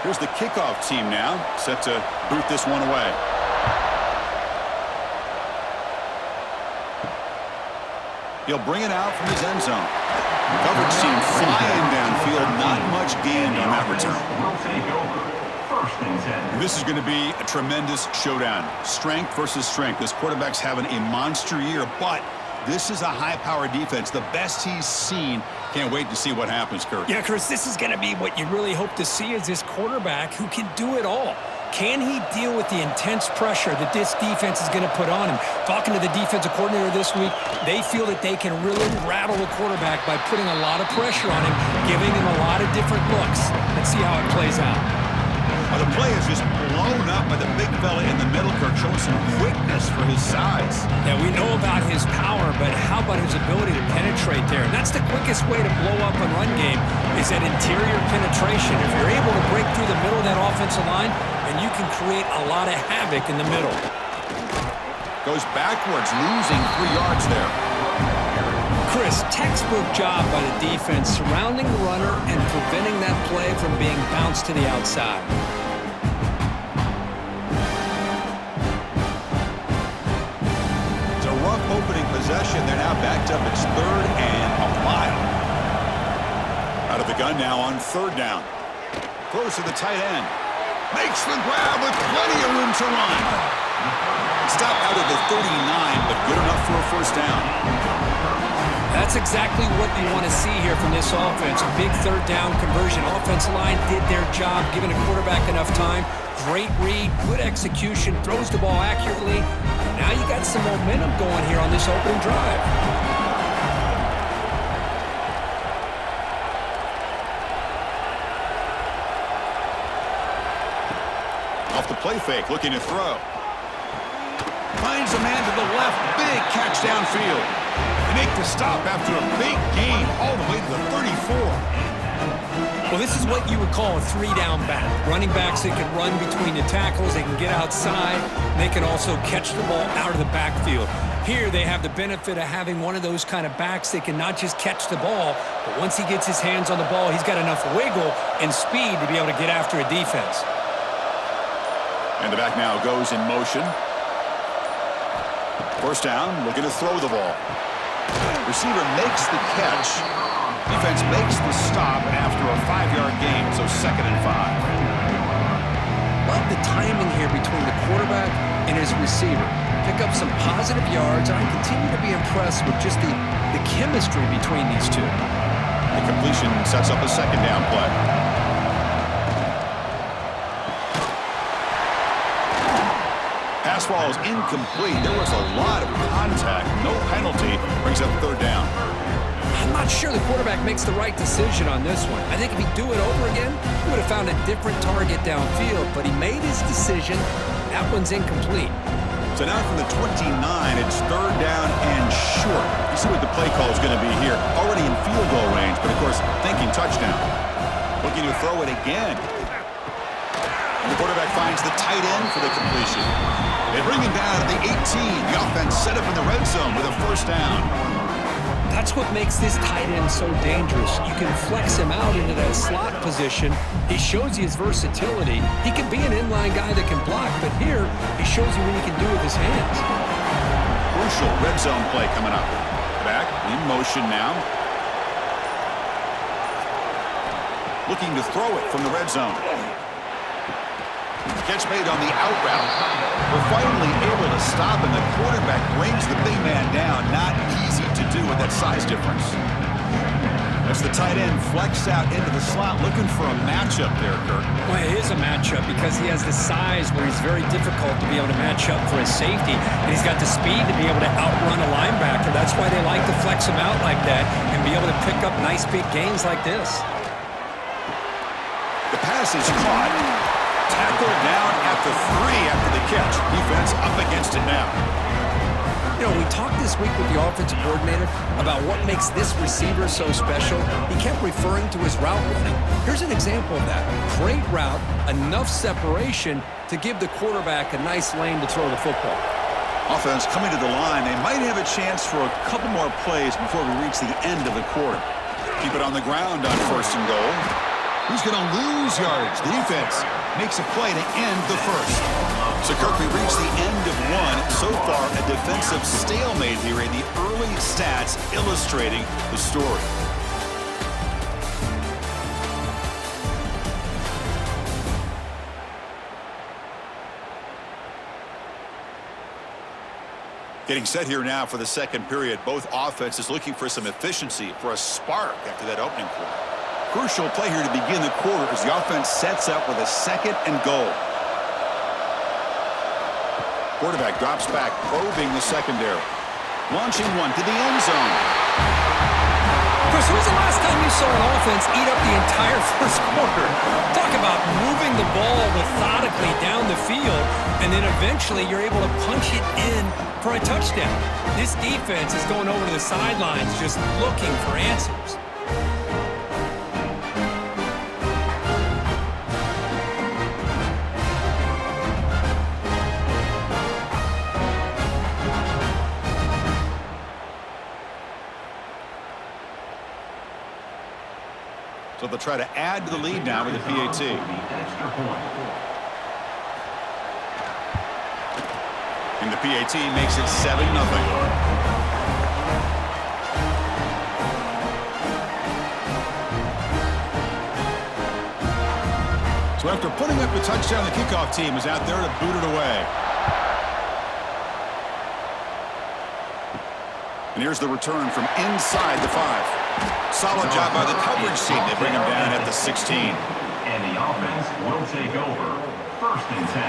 Here's the kickoff team now, set to boot this one away. He'll bring it out from his end zone. Coverage team flying downfield, not much gained on that return. This is going to be a tremendous showdown. Strength versus strength. This quarterback's having a monster year, but this is a high-powered defense, the best he's seen. Can't wait to see what happens, Kurt. Yeah, Chris, this is going to be what you really hope to see is this quarterback who can do it all. Can he deal with the intense pressure that this defense is going to put on him? Talking to the defensive coordinator this week, they feel that they can really rattle the quarterback by putting a lot of pressure on him, giving him a lot of different looks. Let's see how it plays out. Well, the play is just blown up by the big fella in the middle, Kirk, showing some quickness for his size. Yeah, we know about his power, but how about his ability to penetrate there? And that's the quickest way to blow up a run game is that interior penetration. If you're able to break through the middle of that offensive line, then you can create a lot of havoc in the middle. Goes backwards, losing 3 yards there. Chris, textbook job by the defense surrounding the runner and preventing that play from being bounced to the outside. It's a rough opening possession. They're now backed up. It's 3rd and a mile. Out of the gun now on 3rd down. Throws to the tight end. Makes the grab with plenty of room to run. Stop out of the 39, but good enough for a 1st down. That's exactly what you want to see here from this offense. A big 3rd down conversion. Offensive line did their job, giving a quarterback enough time. Great read, good execution, throws the ball accurately. Now you got some momentum going here on this opening drive. Off the play fake, looking to throw. Finds a man to the left, big catch downfield. They make the stop after a big gain all the way to the 34. Well, this is what you would call a 3-down back. Running backs that can run between the tackles, they can get outside, they can also catch the ball out of the backfield. Here they have the benefit of having one of those kind of backs that can not just catch the ball, but once he gets his hands on the ball, he's got enough wiggle and speed to be able to get after a defense. And the back now goes in motion. 1st down, looking to throw the ball. Receiver makes the catch. Defense makes the stop after a 5-yard gain, so 2nd and 5. Love the timing here between the quarterback and his receiver. Pick up some positive yards, and I continue to be impressed with just the chemistry between these two. The completion sets up a 2nd down play. Pass ball is incomplete. There was a lot of contact. No penalty. Brings up 3rd down. I'm not sure the quarterback makes the right decision on this one. I think if he'd do it over again, he would have found a different target downfield. But he made his decision. That one's incomplete. So now from the 29, it's 3rd down and short. You see what the play call is going to be here. Already in field goal range, but of course, thinking touchdown. Looking to throw it again. And the quarterback finds the tight end for the completion. They bring him down at the 18. The offense set up in the red zone with a 1st down. That's what makes this tight end so dangerous. You can flex him out into that slot position. He shows you his versatility. He can be an inline guy that can block, but here he shows you what he can do with his hands. Crucial red zone play coming up. Back in motion now. Looking to throw it from the red zone. Catch made on the out route. We're finally able to stop, and the quarterback brings the big man down. Not easy to do with that size difference. As the tight end flexed out into the slot, looking for a matchup there, Kirk. Well, it is a matchup because he has the size where he's very difficult to be able to match up for his safety, and he's got the speed to be able to outrun a linebacker. That's why they like to flex him out like that and be able to pick up nice big gains like this. The pass is caught. Tackled down at the 3 after the catch. Defense up against it now. You know, we talked this week with the offensive coordinator about what makes this receiver so special. He kept referring to his route running. Here's an example of that. Great route, enough separation to give the quarterback a nice lane to throw the football. Offense coming to the line. They might have a chance for a couple more plays before we reach the end of the quarter. Keep it on the ground on 1st and goal. Who's going to lose yardage? The defense makes a play to end the first. So, Kirk, we reached the end of one. So far, a defensive stalemate here in the early stats illustrating the story. Getting set here now for the second period. Both offenses looking for some efficiency, for a spark after that opening quarter. Crucial play here to begin the quarter as the offense sets up with a 2nd and goal. Quarterback drops back, probing the secondary. Launching one to the end zone. Chris, when was the last time you saw an offense eat up the entire first quarter? Talk about moving the ball methodically down the field, and then eventually you're able to punch it in for a touchdown. This defense is going over to the sidelines just looking for answers. So they'll try to add to the lead now with the PAT. And the PAT makes it 7-0. So after putting up a touchdown, the kickoff team is out there to boot it away. And here's the return from inside the 5. Solid job by the coverage team. They bring him down at the 16. And the offense will take over. 1st and 10.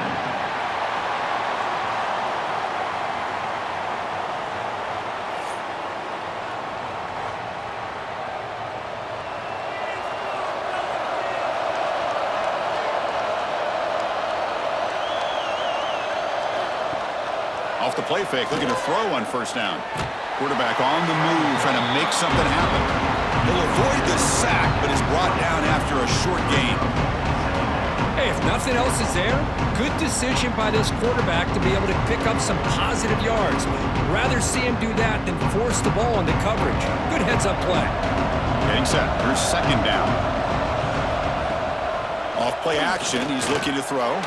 Off the play fake, looking to throw on 1st down. Quarterback on the move, trying to make something happen. He'll avoid the sack, but is brought down after a short gain. Hey, if nothing else is there, good decision by this quarterback to be able to pick up some positive yards. Rather see him do that than force the ball into coverage. Good heads-up play. Getting set. Here's 2nd down. Off play action, he's looking to throw.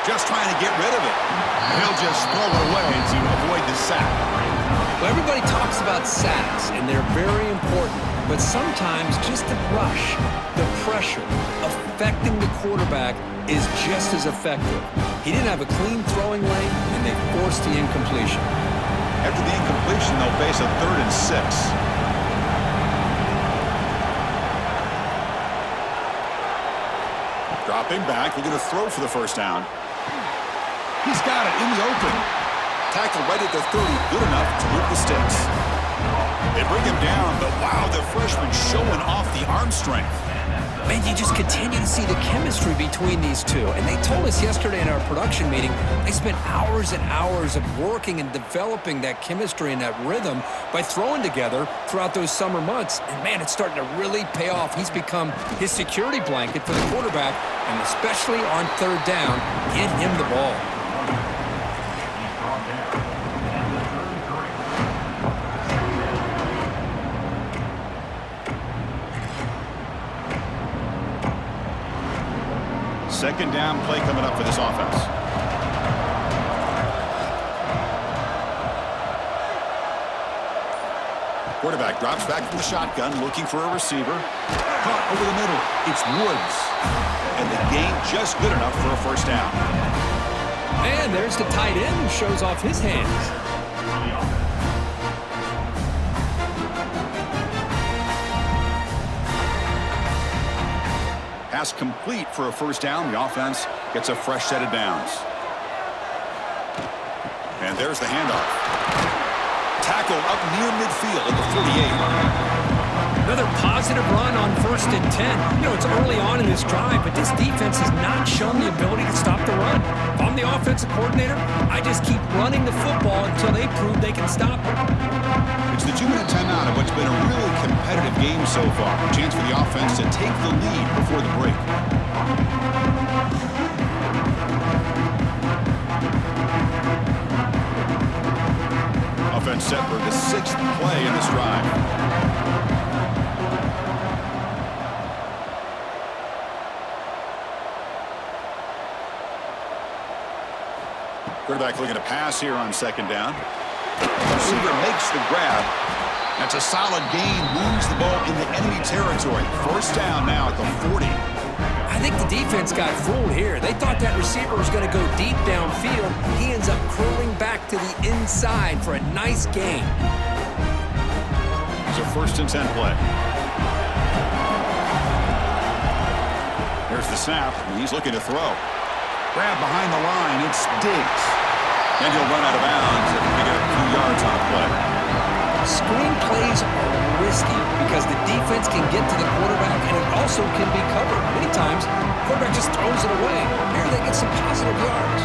Just trying to get rid of it. He'll just throw it away to avoid the sack. Well, everybody talks about sacks, and they're very important. But sometimes just the rush, the pressure, affecting the quarterback is just as effective. He didn't have a clean throwing lane, and they forced the incompletion. After the incompletion, they'll face a 3rd and 6. Dropping back, looking to throw for the 1st down. He's got it in the open. Tackle right at the 30, good enough to move the sticks. They bring him down, but wow, the freshman showing off the arm strength. Man, you just continue to see the chemistry between these two. And they told us yesterday in our production meeting, they spent hours and hours of working and developing that chemistry and that rhythm by throwing together throughout those summer months. And man, it's starting to really pay off. He's become his security blanket for the quarterback, and especially on 3rd down, get him the ball. Second down play coming up for this offense. Quarterback drops back from the shotgun, looking for a receiver. Caught over the middle. It's Woods. And the gain just good enough for a 1st down. And there's the tight end who shows off his hands. Pass complete for a 1st down. The offense gets a fresh set of downs. And there's the handoff. Tackle up near midfield at the 48. Another positive run on 1st and 10. You know, it's early on in this drive, but this defense has not shown the ability to stop the run. If I'm the offensive coordinator, I just keep running the football until they prove they can stop it. It's the 2-minute timeout of what's been a really competitive game so far. A chance for the offense to take the lead before the break. Offense set for the 6th play in this drive. Quarterback looking to pass here on second down. Receiver makes the grab. That's a solid gain. Moves the ball into enemy territory. First down now at the 40. I think the defense got fooled here. They thought that receiver was going to go deep downfield. He ends up curling back to the inside for a nice gain. It's a 1st and 10 play. Here's the snap. He's looking to throw. Grab behind the line. It's Diggs. And he'll run out of bounds and pick up a few yards on the play. Screen plays are risky because the defense can get to the quarterback and it also can be covered. Many times, the quarterback just throws it away. Here they get some positive yards.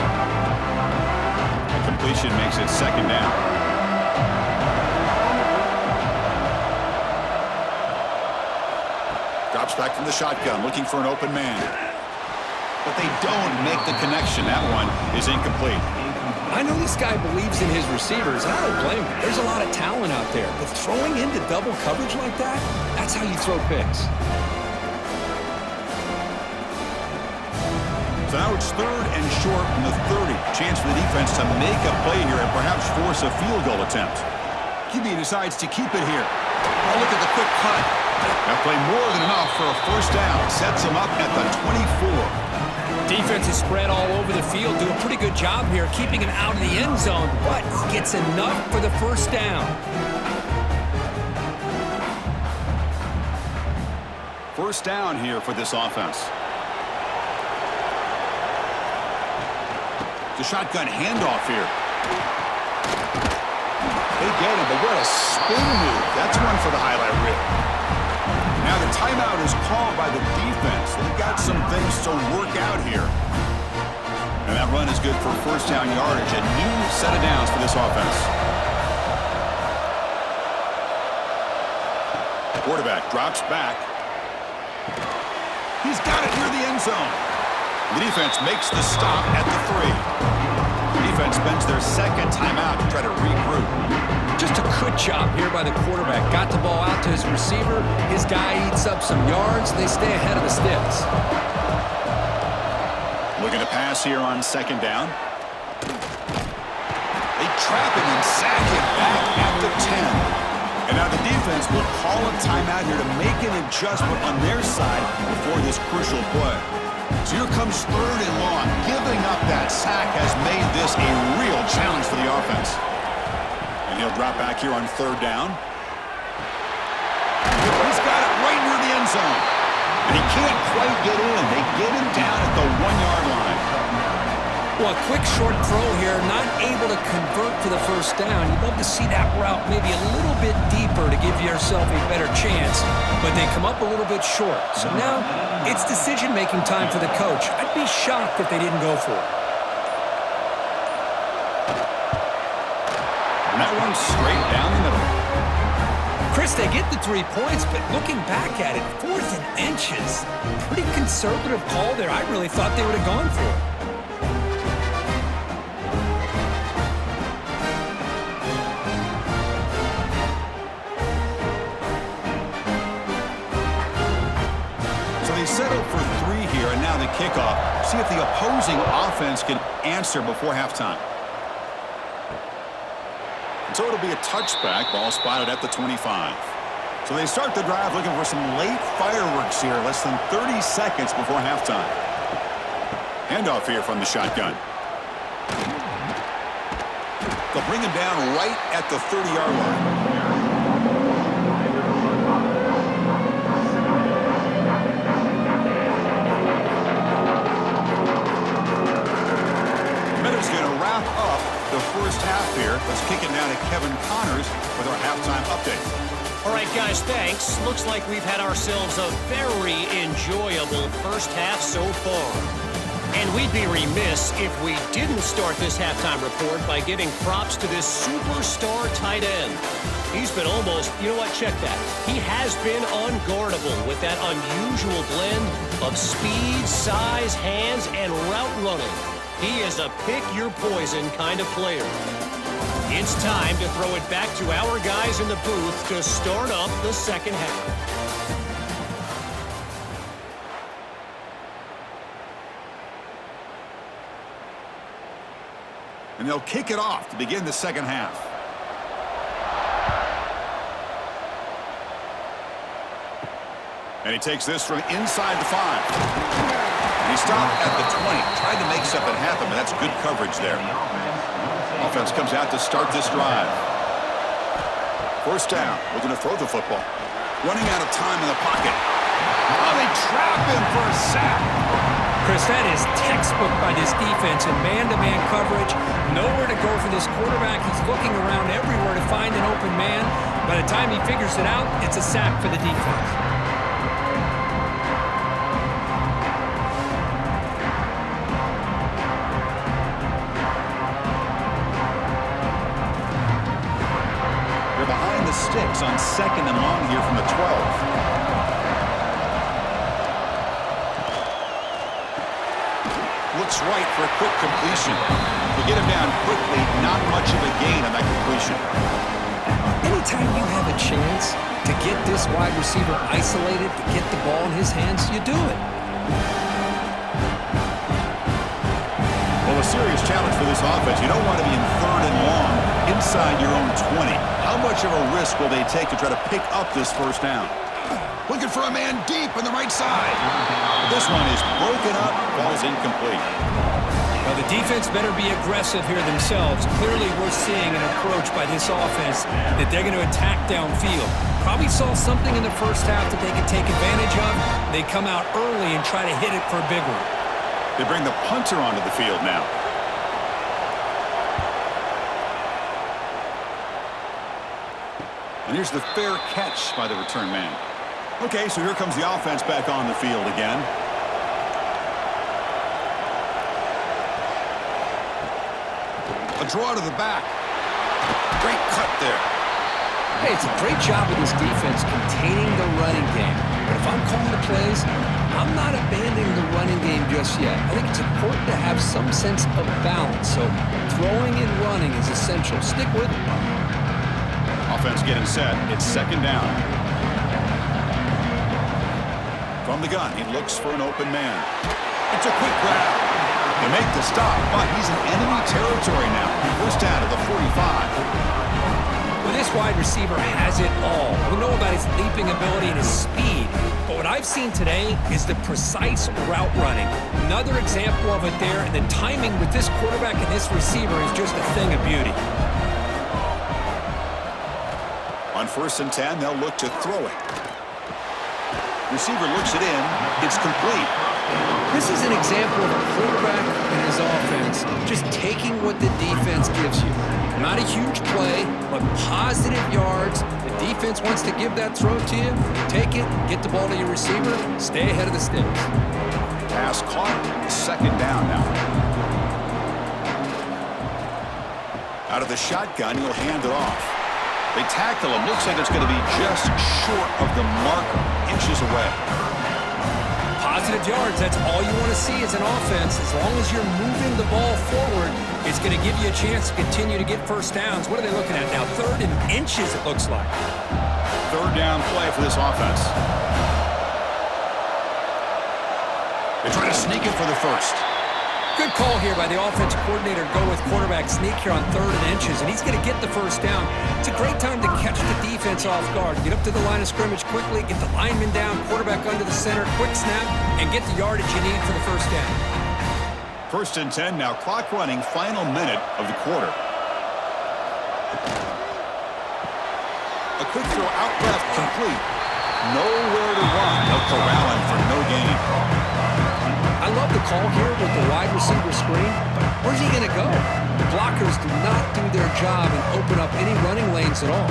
The completion makes it second down. Drops back from the shotgun, looking for an open man. But they don't make the connection. That one is incomplete. I know this guy believes in his receivers, and I don't blame him. There's a lot of talent out there, but throwing into double coverage like that, that's how you throw picks. So now it's 3rd and short from the 30. Chance for the defense to make a play here and perhaps force a field goal attempt. QB decides to keep it here. Oh, look at the quick cut. That play more than enough for a first down. Sets him up at the 24. Defense is spread all over the field, do a pretty good job here keeping him out of the end zone, but he gets enough for the first down. First down here for this offense. The shotgun handoff here. They get him, but what a spin move. That's one for the highlight reel. Now the timeout is called by the defense. They've got some things to work out here. And that run is good for first down yardage. A new set of downs for this offense. Quarterback drops back. He's got it near the end zone. The defense makes the stop at the 3. The defense spends their second timeout to try to regroup. Just a good job here by the quarterback. Got the ball out to his receiver. His guy eats up some yards. They stay ahead of the sticks. Looking to pass here on second down. They trap him and sack him back at the 10. And now the defense will call a timeout here to make an adjustment on their side before this crucial play. So here comes 3rd and long. Giving up that sack has made this a real challenge for the offense. And he'll drop back here on 3rd down. He's got it right near the end zone. And he can't quite get in. They get him down at the 1-yard line. Well, a quick short throw here, not able to convert for the first down. You'd love to see that route maybe a little bit deeper to give yourself a better chance, but they come up a little bit short. So now it's decision-making time for the coach. I'd be shocked if they didn't go for it. And that one's straight down the middle. Chris, they get the 3 points, but looking back at it, 4th and inches. Pretty conservative call there. I really thought they would have gone for it. They settle for 3 here, and now the kickoff. See if the opposing offense can answer before halftime. And so it'll be a touchback. Ball spotted at the 25. So they start the drive looking for some late fireworks here. Less than 30 seconds before halftime. Handoff here from the shotgun. They'll bring him down right at the 30-yard line. The first half here. Let's kick it now to Kevin Connors with our halftime update. All right, guys, thanks. Looks like we've had ourselves a very enjoyable first half so far. And we'd be remiss if we didn't start this halftime report by giving props to this superstar tight end. He's been almost, you know what, check that. He has been unguardable with that unusual blend of speed, size, hands, and route running. He is a pick-your-poison kind of player. It's time to throw it back to our guys in the booth to start up the second half. And they'll kick it off to begin the second half. And he takes this from inside the 5. And he stopped at the 20. Tried to make something happen, but that's good coverage there. Offense comes out to start this drive. First down, looking to throw the football. Running out of time in the pocket. Oh, they trap him for a sack. Chris, that is textbook by this defense in man-to-man coverage. Nowhere to go for this quarterback. He's looking around everywhere to find an open man. By the time he figures it out, it's a sack for the defense. They're behind the sticks on 2nd and long here from the 12. Looks right for a quick completion. To get him down quickly, not much of a gain on that completion. Anytime you have a chance to get this wide receiver isolated, to get the ball in his hands, you do it. Well, a serious challenge for this offense. You don't want to be in 3rd and long inside your own 20. How much of a risk will they take to try to pick up this first down? Looking for a man deep on the right side. This one is broken up, falls incomplete. Well, the defense better be aggressive here themselves. Clearly, we're seeing an approach by this offense that they're going to attack downfield. Probably saw something in the first half that they could take advantage of. They come out early and try to hit it for a big one. They bring the punter onto the field now. And here's the fair catch by the return man. Okay, so here comes the offense back on the field again. A draw to the back. Great cut there. Hey, it's a great job of this defense containing the running game. But if I'm calling the plays, I'm not abandoning the running game just yet. I think it's important to have some sense of balance. So throwing and running is essential. Stick with it. Offense getting set. It's 2nd down. From the gun, he looks for an open man. It's a quick grab. They make the stop, but he's in enemy territory now. First down to the 45. Well, this wide receiver has it all. We know about his leaping ability and his speed. But what I've seen today is the precise route running. Another example of it there, and the timing with this quarterback and this receiver is just a thing of beauty. On 1st and 10, they'll look to throw it. Receiver looks it in. It's complete. This is an example of a quarterback and his offense just taking what the defense gives you. Not a huge play, but positive yards. The defense wants to give that throw to you. Take it, get the ball to your receiver, stay ahead of the sticks. Pass caught. 2nd down now. Out of the shotgun, he'll hand it off. They tackle him. Looks like it's going to be just short of the marker, inches away. Positive yards, that's all you want to see as an offense. As long as you're moving the ball forward, it's going to give you a chance to continue to get first downs. What are they looking at now? 3rd and inches, it looks like. 3rd down play for this offense. They try to sneak it for the first. Good call here by the offensive coordinator to go with quarterback sneak here on 3rd and inches, and he's going to get the first down. It's a great time to catch the defense off guard. Get up to the line of scrimmage quickly, get the lineman down, quarterback under the center, quick snap, and get the yardage you need for the first down. 1st and 10 now, clock running, final minute of the quarter. A quick throw out left, complete. Nowhere to run. They'll corral him for no gain. I love the call here with the wide receiver screen, but where's he going to go? The blockers do not do their job and open up any running lanes at all.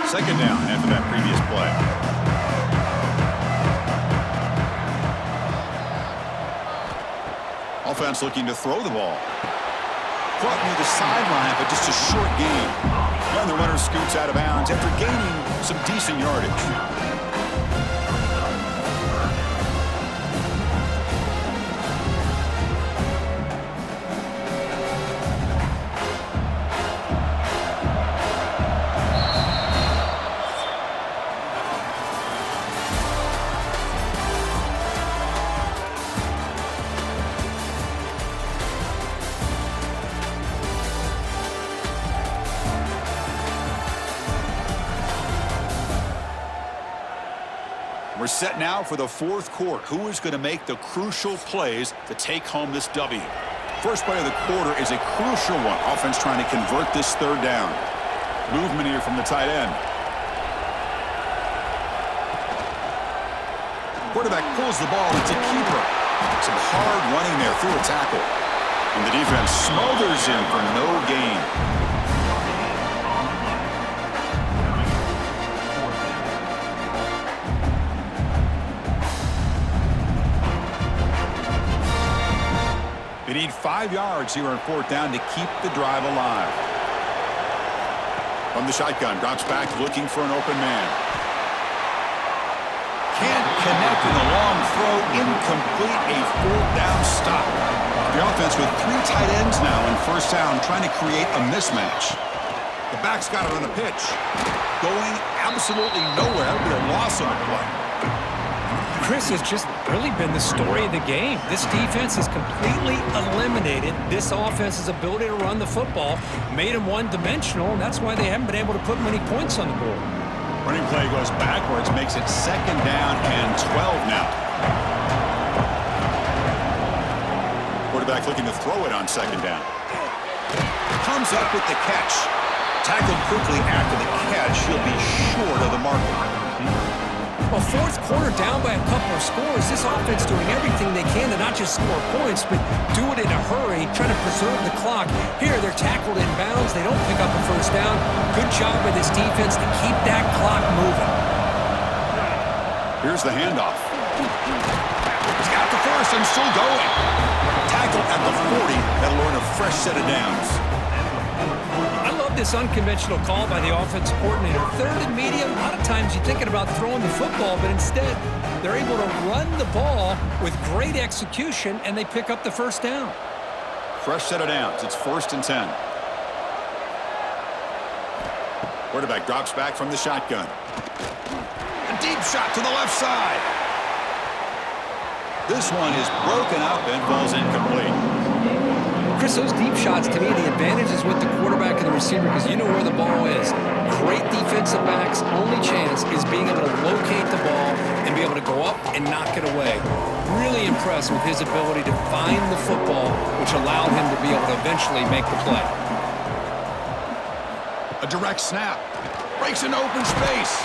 2nd down after that previous play. Offense looking to throw the ball. Caught near the sideline, but just a short gain. And the runner scoots out of bounds after gaining some decent yardage. We're set now for the fourth quarter. Who is going to make the crucial plays to take home this W? First play of the quarter is a crucial one. Offense trying to convert this third down. Movement here from the tight end. Quarterback pulls the ball. It's a keeper. Some hard running there through a tackle. And the defense smothers him for no gain. They need 5 yards here on fourth down to keep the drive alive. From the shotgun, drops back looking for an open man. Can't connect in the long throw. Incomplete, a fourth down stop. The offense with 3 tight ends now in first down, trying to create a mismatch. The back's got it on the pitch. Going absolutely nowhere. That'll be a loss on the play. Chris has just really been the story of the game. This defense has completely eliminated this offense's ability to run the football, made them one-dimensional, and that's why they haven't been able to put many points on the board. Running play goes backwards, makes it second down and 12 now. Quarterback looking to throw it on second down. Comes up with the catch. Tackled quickly after the catch. He'll be short of the marker. Well, fourth quarter down by a couple of scores. This offense doing everything they can to not just score points, but do it in a hurry, trying to preserve the clock. Here, they're tackled in bounds. They don't pick up a first down. Good job by this defense to keep that clock moving. Here's the handoff. He's got the first and still going. Tackled at the 40. That'll earn a fresh set of downs. I love this unconventional call by the offensive coordinator. Third and medium, a lot of times you're thinking about throwing the football, but instead they're able to run the ball with great execution, and they pick up the first down. Fresh set of downs. It's 1st and 10. Quarterback drops back from the shotgun. A deep shot to the left side. This one is broken up and falls incomplete. Chris, those deep shots, to me, the advantage is with the quarterback and the receiver because you know where the ball is. Great defensive backs' only chance is being able to locate the ball and be able to go up and knock it away. Really impressed with his ability to find the football, which allowed him to be able to eventually make the play. A direct snap. Breaks into open space.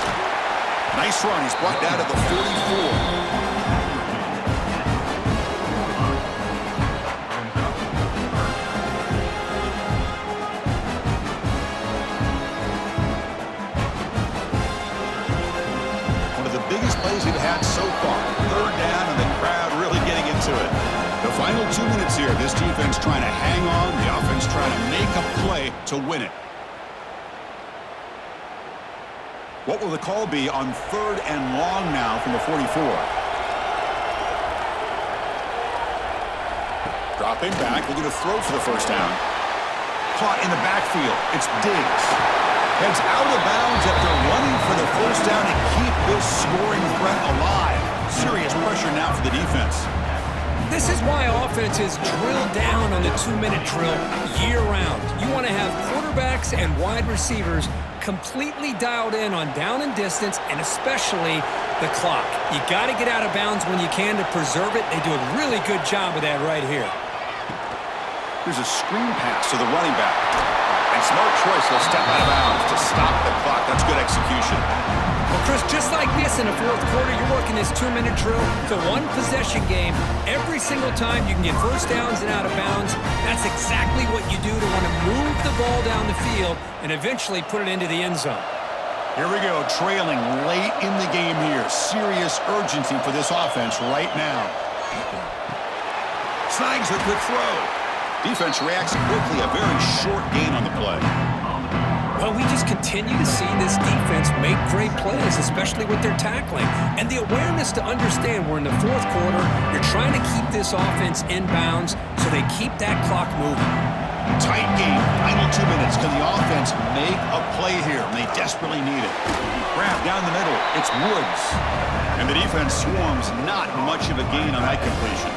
Nice run. He's brought down to the 44. He'd had so far. Third down and the crowd really getting into it. The final 2 minutes here. This defense trying to hang on. The offense trying to make a play to win it. What will the call be on third and long now from the 44? Dropping back. Looking to throw for the first down. Caught in the backfield. It's Diggs. Heads out of bounds after running for the first down to keep this scoring threat alive. Serious pressure now for the defense. This is why offenses drill down on the 2-minute drill year-round. You want to have quarterbacks and wide receivers completely dialed in on down and distance, and especially the clock. You got to get out of bounds when you can to preserve it. They do a really good job of that right here. Here's a screen pass to the running back. And smart choice, he'll step out of bounds to stop the clock. That's good execution. Well, Chris, just like this in the fourth quarter, you're working this 2-minute drill. It's a one-possession game. Every single time you can get first downs and out of bounds, that's exactly what you do to want to move the ball down the field and eventually put it into the end zone. Here we go, trailing late in the game here. Serious urgency for this offense right now. Snags the quick throw. Defense reacts quickly, a very short gain on the play. Well, we just continue to see this defense make great plays, especially with their tackling. And the awareness to understand we're in the fourth quarter, you're trying to keep this offense in bounds so they keep that clock moving. Tight game, final 2 minutes. Can the offense make a play here? They desperately need it. Grab down the middle, it's Woods. And the defense swarms, not much of a gain on that completion.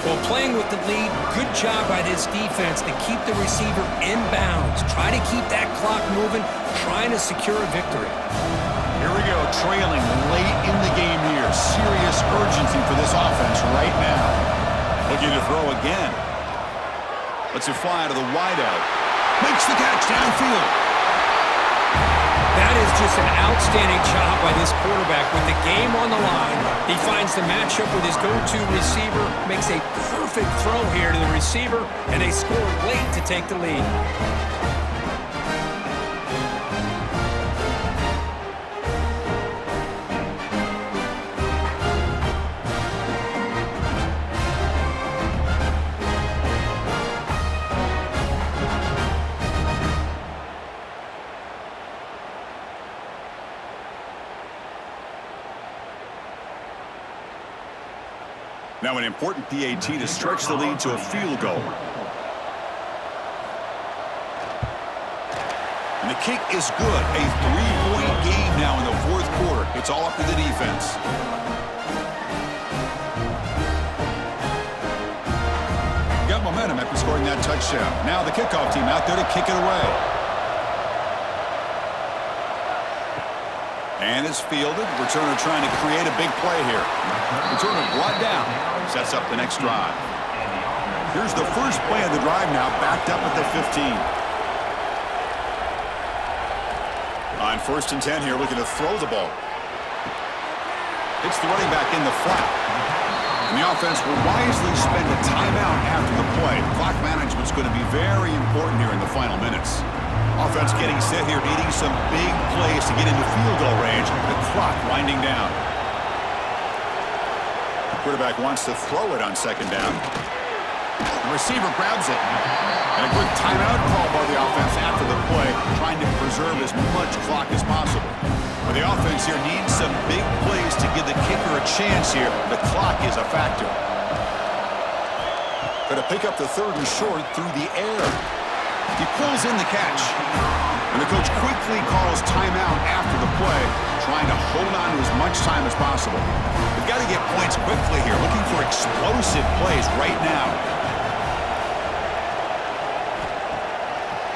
Well, playing with the lead, good job by this defense to keep the receiver in bounds. Try to keep that clock moving, trying to secure a victory. Here we go, trailing late in the game here. Serious urgency for this offense right now. Looking to throw again. Lets it fly to the wideout. Makes the catch downfield. That is just an outstanding job by this quarterback with the game on the line. He finds the matchup with his go-to receiver, makes a perfect throw here to the receiver, and they score late to take the lead. Now an important PAT to stretch the lead to a field goal. And the kick is good. A 3-point game now in the fourth quarter. It's all up to the defense. Got momentum after scoring that touchdown. Now the kickoff team out there to kick it away. And it's fielded. Returner trying to create a big play here. Returner brought down. Sets up the next drive. Here's the first play of the drive now, backed up at the 15. On 1st and 10 here, looking to throw the ball. It's the running back in the flat. And the offense will wisely spend a timeout after the play. Clock management's going to be very important here in the final minutes. Offense getting set here, needing some big plays to get into field goal range. The clock winding down. Quarterback wants to throw it on 2nd down. The receiver grabs it. And a quick timeout call by the offense after the play, trying to preserve as much clock as possible. But the offense here needs some big plays to give the kicker a chance here. The clock is a factor. Going to pick up the 3rd and short through the air. He pulls in the catch. And the coach quickly calls timeout after the play, trying to hold on to as much time as possible. They've got to get points quickly here, looking for explosive plays right now.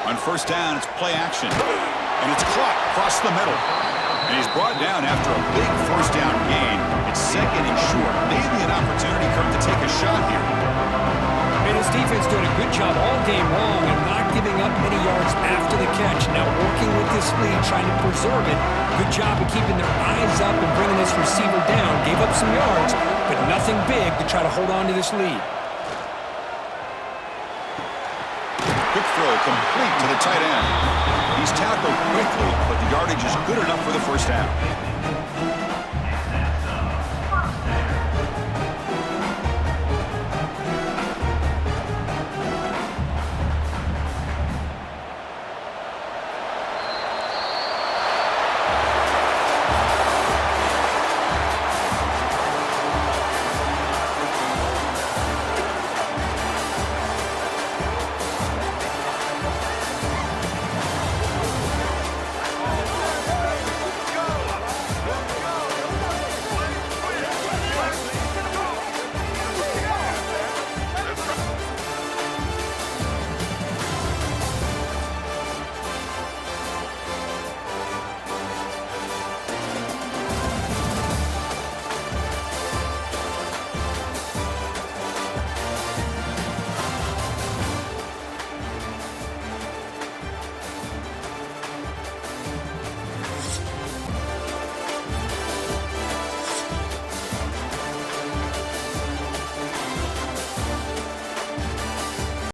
On 1st down, it's play action. And it's caught across the middle. And he's brought down after a big 1st down gain. It's 2nd and short. Maybe an opportunity, Kurt, to take a shot here. And his defense doing a good job all game long and not giving up many yards after the catch. Now working with this lead, trying to preserve it. Good job of keeping their eyes up and bringing this receiver down. Gave up some yards, but nothing big to try to hold on to this lead. Quick throw complete to the tight end. He's tackled quickly, but the yardage is good enough for the 1st half.